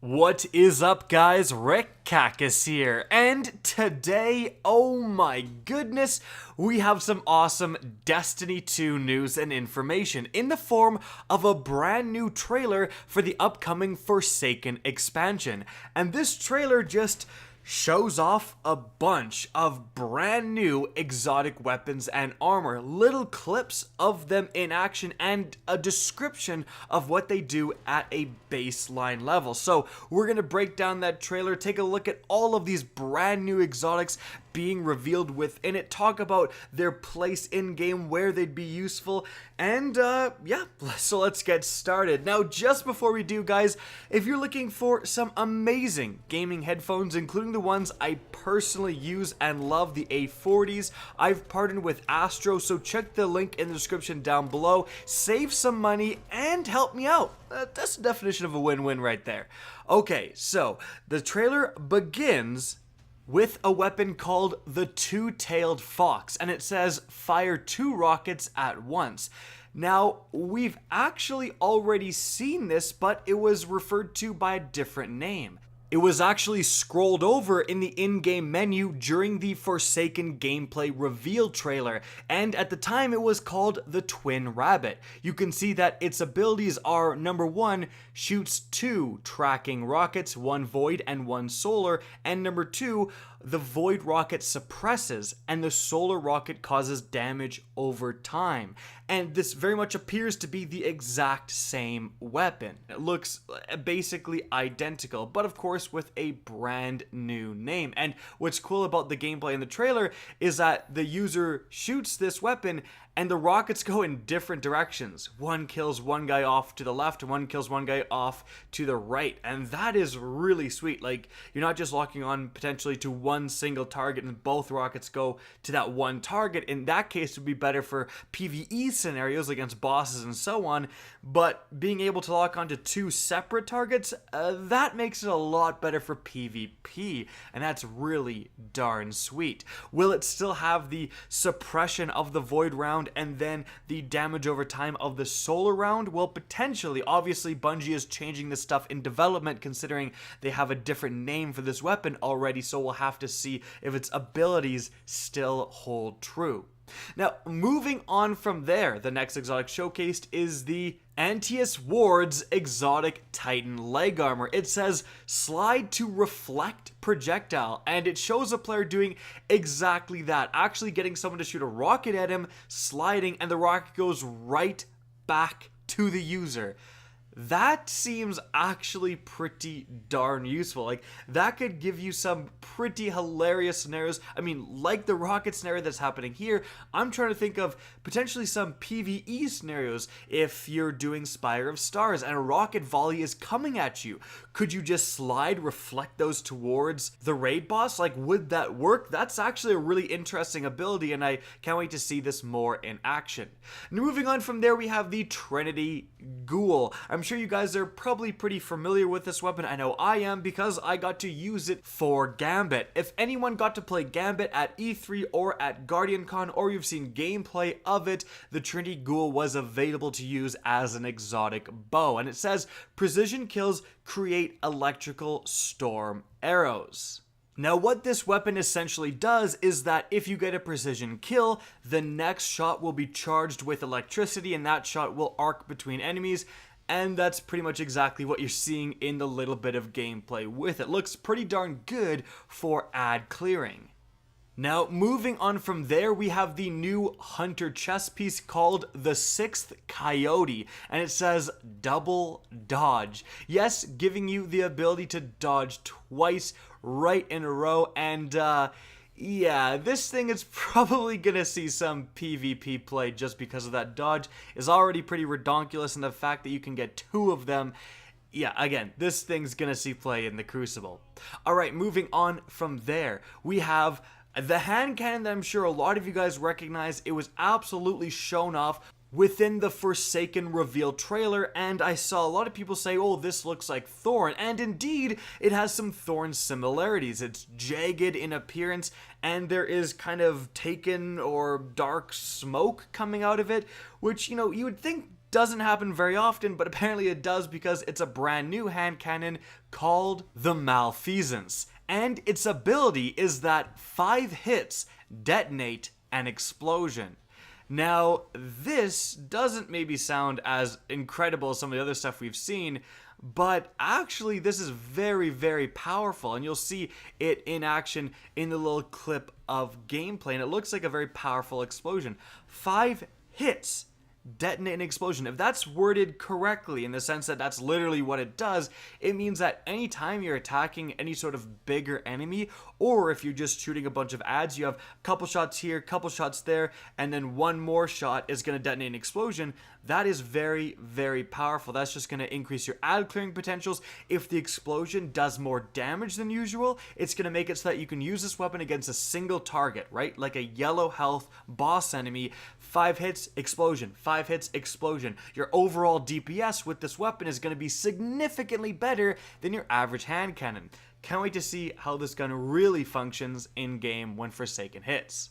What is up, guys? Rick Cacus here, and today, oh my goodness, we have some awesome Destiny 2 news and information in the form of a brand new trailer for the upcoming Forsaken expansion. And this trailer just shows off a bunch of brand new exotic weapons and armor, little clips of them in action, and a description of what they do at a baseline level. So we're gonna break down that trailer, take a look at all of these brand new exotics being revealed within it, talk about their place in game, where they'd be useful, and yeah, so let's get started. Now, just before we do, guys, if you're looking for some amazing gaming headphones, including the ones I personally use and love, the A40s, I've partnered with ASTRO, so check the link in the description down below, save some money, and help me out. That's the definition of a win-win right there. Okay, so the trailer begins with a weapon called the Two-Tailed Fox, and it says fire 2 rockets at once. Now, we've actually already seen this, but it was referred to by a different name. It was actually scrolled over in the in-game menu during the Forsaken gameplay reveal trailer, and at the time it was called the Twin Rabbit. You can see that its abilities are: number 1, shoots 2 tracking rockets, 1 void and 1 solar, and number 2, the void rocket suppresses and the solar rocket causes damage over time. And this very much appears to be the exact same weapon. It looks basically identical, but of course with a brand new name. And what's cool about the gameplay in the trailer is that the user shoots this weapon and the rockets go in different directions. One kills one guy off to the left, and one kills one guy off to the right. And that is really sweet. Like, you're not just locking on potentially to one single target and both rockets go to that one target. In that case, it would be better for PvE scenarios against bosses and so on. But being able to lock onto 2 separate targets, that makes it a lot better for PvP. And that's really darn sweet. Will it still have the suppression of the void round and then the damage over time of the solar round? Well, potentially. Obviously, Bungie is changing this stuff in development, considering they have a different name for this weapon already, so we'll have to see if its abilities still hold true. Now, moving on from there, the next exotic showcased is the Antius Ward's exotic Titan leg armor. It says slide to reflect projectile, and it shows a player doing exactly that, actually getting someone to shoot a rocket at him, sliding, and the rocket goes right back to the user. That seems actually pretty darn useful. Like, that could give you some pretty hilarious scenarios. I mean, like the rocket scenario that's happening here, I'm trying to think of potentially some PvE scenarios. If you're doing Spire of Stars and a rocket volley is coming at you, could you just slide, reflect those towards the raid boss? Like, would that work? That's actually a really interesting ability, and I can't wait to see this more in action. Now, moving on from there, we have the Trinity GHOUL. I'm sure you guys are probably pretty familiar with this weapon. I know I am, because I got to use it for Gambit. If anyone got to play Gambit at E3 or at GuardianCon, or you've seen gameplay of it, the Trinity GHOUL was available to use as an exotic bow. And it says precision kills create electrical storm arrows. Now, what this weapon essentially does is that if you get a precision kill, the next shot will be charged with electricity, and that shot will arc between enemies, and that's pretty much exactly what you're seeing in the little bit of gameplay with it. Looks pretty darn good for ad clearing. Now, moving on from there, we have the new Hunter chest piece called the 6th Coyote, and it says double dodge. Yes, giving you the ability to dodge twice right in a row, and yeah, this thing is probably gonna see some PvP play just because of that dodge. Is already pretty redonkulous, and the fact that you can get 2 of them, yeah, again, this thing's gonna see play in the Crucible. Alright, moving on from there, we have the hand cannon that I'm sure a lot of you guys recognize. It was absolutely shown off within the Forsaken reveal trailer, and I saw a lot of people say, oh, this looks like Thorn, and indeed, it has some Thorn similarities. It's jagged in appearance, and there is kind of taken or dark smoke coming out of it, which, you know, you would think doesn't happen very often, but apparently it does because it's a brand new hand cannon called the Malfeasance. And its ability is that 5 hits detonate an explosion. Now, this doesn't maybe sound as incredible as some of the other stuff we've seen, but actually this is very, very powerful, and you'll see it in action in the little clip of gameplay, and it looks like a very powerful explosion. 5 hits detonate an explosion. If that's worded correctly, in the sense that that's literally what it does, it means that anytime you're attacking any sort of bigger enemy, or if you're just shooting a bunch of ads, you have a couple shots here, couple shots there, and then one more shot is going to detonate an explosion. That is very, very powerful. That's just going to increase your ad clearing potentials. If the explosion does more damage than usual, it's going to make it so that you can use this weapon against a single target, right? Like a yellow health boss enemy. 5 hits, explosion. 5 hits, explosion. Your overall DPS with this weapon is going to be significantly better than your average hand cannon. Can't wait to see how this gun really functions in-game when Forsaken hits.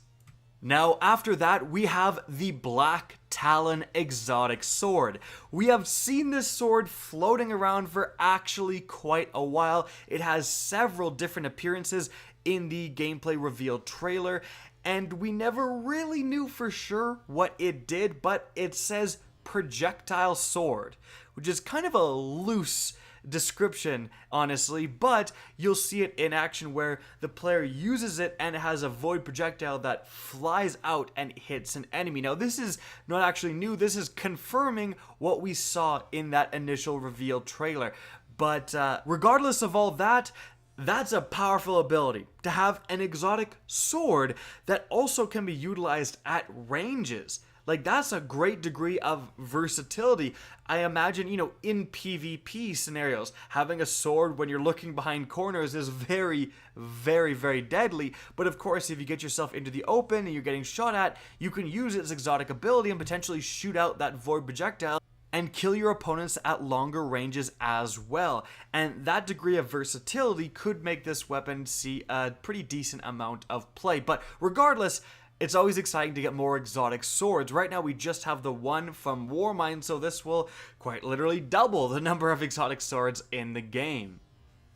Now, after that, we have the Black Talon exotic sword. We have seen this sword floating around for actually quite a while. It has several different appearances in the gameplay reveal trailer, and we never really knew for sure what it did, but it says projectile sword, which is kind of a loose description, honestly, but you'll see it in action where the player uses it and it has a void projectile that flies out and hits an enemy. Now, this is not actually new. This is confirming what we saw in that initial reveal trailer. But regardless of all that, that's a powerful ability, to have an exotic sword that also can be utilized at ranges. Like, that's a great degree of versatility. I imagine, you know, in PvP scenarios, having a sword when you're looking behind corners is very, very, very deadly. But of course, if you get yourself into the open and you're getting shot at, you can use its exotic ability and potentially shoot out that void projectile and kill your opponents at longer ranges as well. And that degree of versatility could make this weapon see a pretty decent amount of play. But regardless, it's always exciting to get more exotic swords. Right now we just have the one from Warmind, so this will quite literally double the number of exotic swords in the game.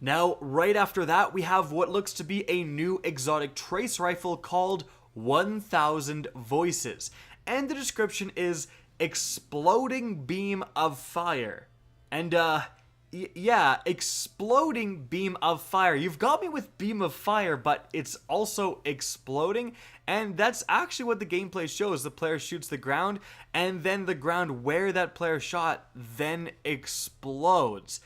Now, right after that, we have what looks to be a new exotic trace rifle called 1000 Voices. And the description is exploding beam of fire. And yeah, exploding beam of fire. You've got me with beam of fire, but it's also exploding, and that's actually what the gameplay shows. The player shoots the ground, and then the ground where that player shot then explodes.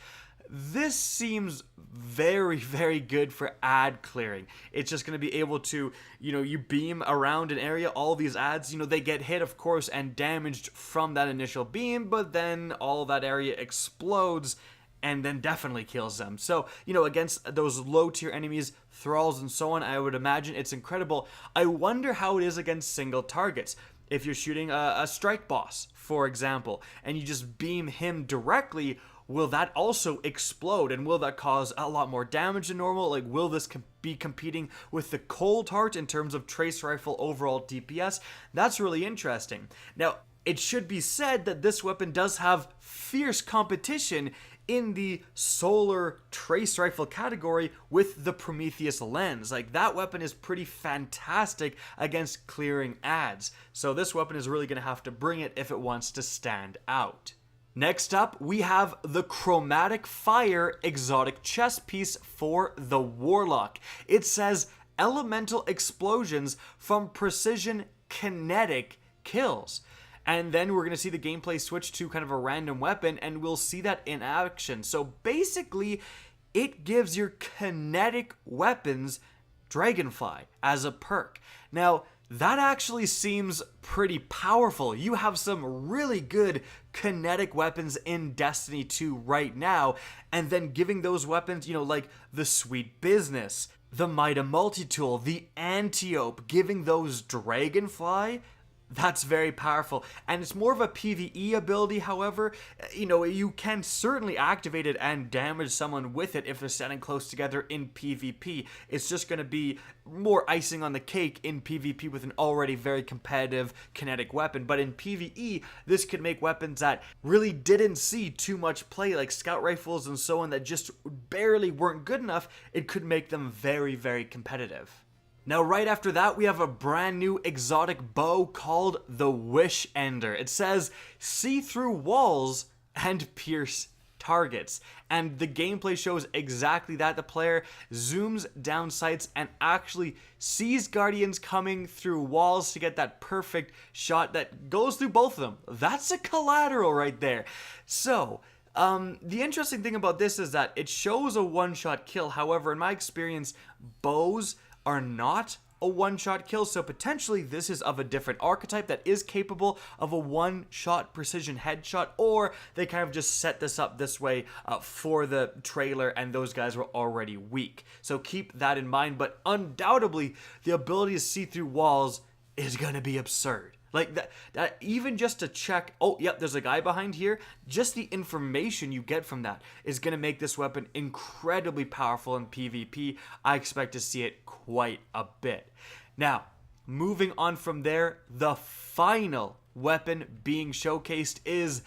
This seems very, very good for ad clearing. It's just going to be able to, you know, you beam around an area, all these ads, you know, they get hit, of course, and damaged from that initial beam, but then all that area explodes and then definitely kills them. So, you know, against those low tier enemies, thralls and so on, I would imagine it's incredible. I wonder how it is against single targets. If you're shooting a strike boss, for example, and you just beam him directly, will that also explode, and will that cause a lot more damage than normal? Like, will this be competing with the Cold Heart in terms of trace rifle overall DPS? That's really interesting. Now, it should be said that this weapon does have fierce competition in the solar trace rifle category with the Prometheus lens. Like, that weapon is pretty fantastic against clearing ads. So this weapon is really going to have to bring it if it wants to stand out. Next up, we have the Chromatic Fire exotic chest piece for the Warlock. It says elemental explosions from precision kinetic kills. And then we're going to see the gameplay switch to kind of a random weapon, and we'll see that in action. So basically, it gives your kinetic weapons Dragonfly as a perk. Now, that actually seems pretty powerful. You have some really good kinetic weapons in Destiny 2 right now, and then giving those weapons, you know, like the Sweet Business, the Mida Multi-Tool, the Antiope, giving those Dragonfly, That's very powerful, and it's more of a PvE ability. However, you know, you can certainly activate it and damage someone with it if they're standing close together in PvP. It's just going to be more icing on the cake in PvP with an already very competitive kinetic weapon. But in PvE, this could make weapons that really didn't see too much play, like scout rifles and so on, that just barely weren't good enough. It could make them very, very competitive. Now, right after that, we have a brand new exotic bow called the Wish Ender. It says, see through walls and pierce targets. And the gameplay shows exactly that. The player zooms down sights and actually sees guardians coming through walls to get that perfect shot that goes through both of them. That's a collateral right there. So, the interesting thing about this is that it shows a one-shot kill. However, in my experience, bows are not a one-shot kill, so potentially this is of a different archetype that is capable of a one-shot precision headshot, or they kind of just set this up this way for the trailer and those guys were already weak. So keep that in mind, but undoubtedly the ability to see through walls is gonna be absurd. Like that even just to check, oh, yep, there's a guy behind here, just the information you get from that is going to make this weapon incredibly powerful in PvP. I expect to see it quite a bit. Now, moving on from there, the final weapon being showcased is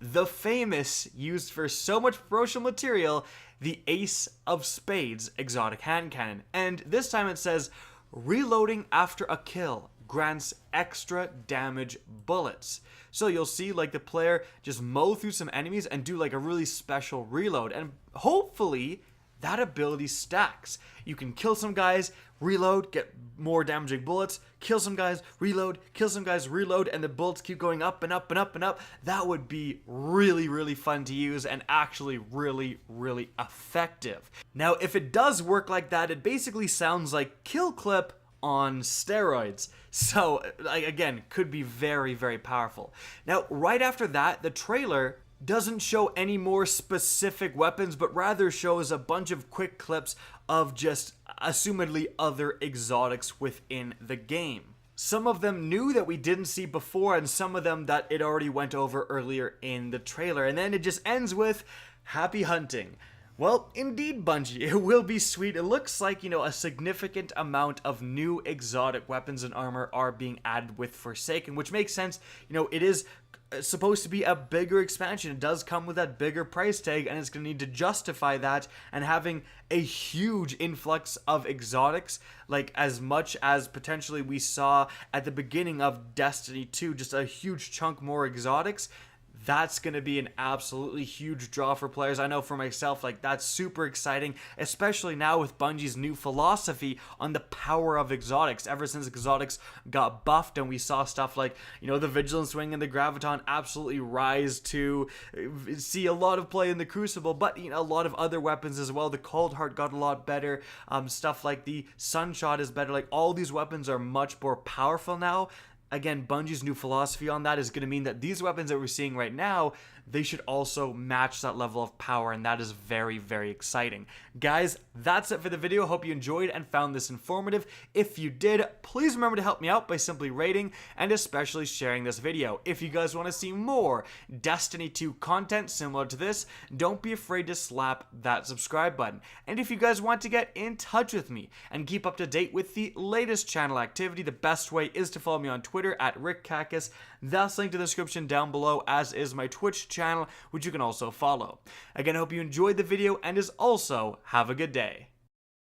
the famous, used for so much promotional material, the Ace of Spades exotic hand cannon. And this time it says, reloading after a kill grants extra damage bullets. So you'll see like the player just mow through some enemies and do like a really special reload, and hopefully that ability stacks. You can kill some guys, reload, get more damaging bullets, kill some guys, reload, kill some guys, reload, and the bullets keep going up and up and up and up. That would be really, really fun to use and actually really, really effective. Now, if it does work like that, it basically sounds like Kill Clip on steroids. So, again, could be very, very powerful. Now, right after that, the trailer doesn't show any more specific weapons, but rather shows a bunch of quick clips of just assumedly other exotics within the game. Some of them new that we didn't see before, and some of them that it already went over earlier in the trailer. And then it just ends with happy hunting. Well, indeed, Bungie, it will be sweet. It looks like, you know, a significant amount of new exotic weapons and armor are being added with Forsaken, which makes sense. You know, it is supposed to be a bigger expansion. It does come with that bigger price tag, and it's going to need to justify that, and having a huge influx of exotics, like as much as potentially we saw at the beginning of Destiny 2, just a huge chunk more exotics. That's going to be an absolutely huge draw for players. I know for myself, like, that's super exciting, especially now with Bungie's new philosophy on the power of exotics. Ever since exotics got buffed and we saw stuff like, you know, the Vigilance Wing and the Graviton absolutely rise to see a lot of play in the Crucible, but, you know, a lot of other weapons as well. The Cold Heart got a lot better. Stuff like the Sunshot is better. Like, all these weapons are much more powerful now. Again, Bungie's new philosophy on that is going to mean that these weapons that we're seeing right now, they should also match that level of power, and that is very, very exciting. Guys, that's it for the video. Hope you enjoyed and found this informative. If you did, please remember to help me out by simply rating and especially sharing this video. If you guys want to see more Destiny 2 content similar to this, don't be afraid to slap that subscribe button. And if you guys want to get in touch with me and keep up to date with the latest channel activity, the best way is to follow me on Twitter at RickCacus. That's linked in the description down below, as is my Twitch channel, which you can also follow. Again, I hope you enjoyed the video, and as also, have a good day.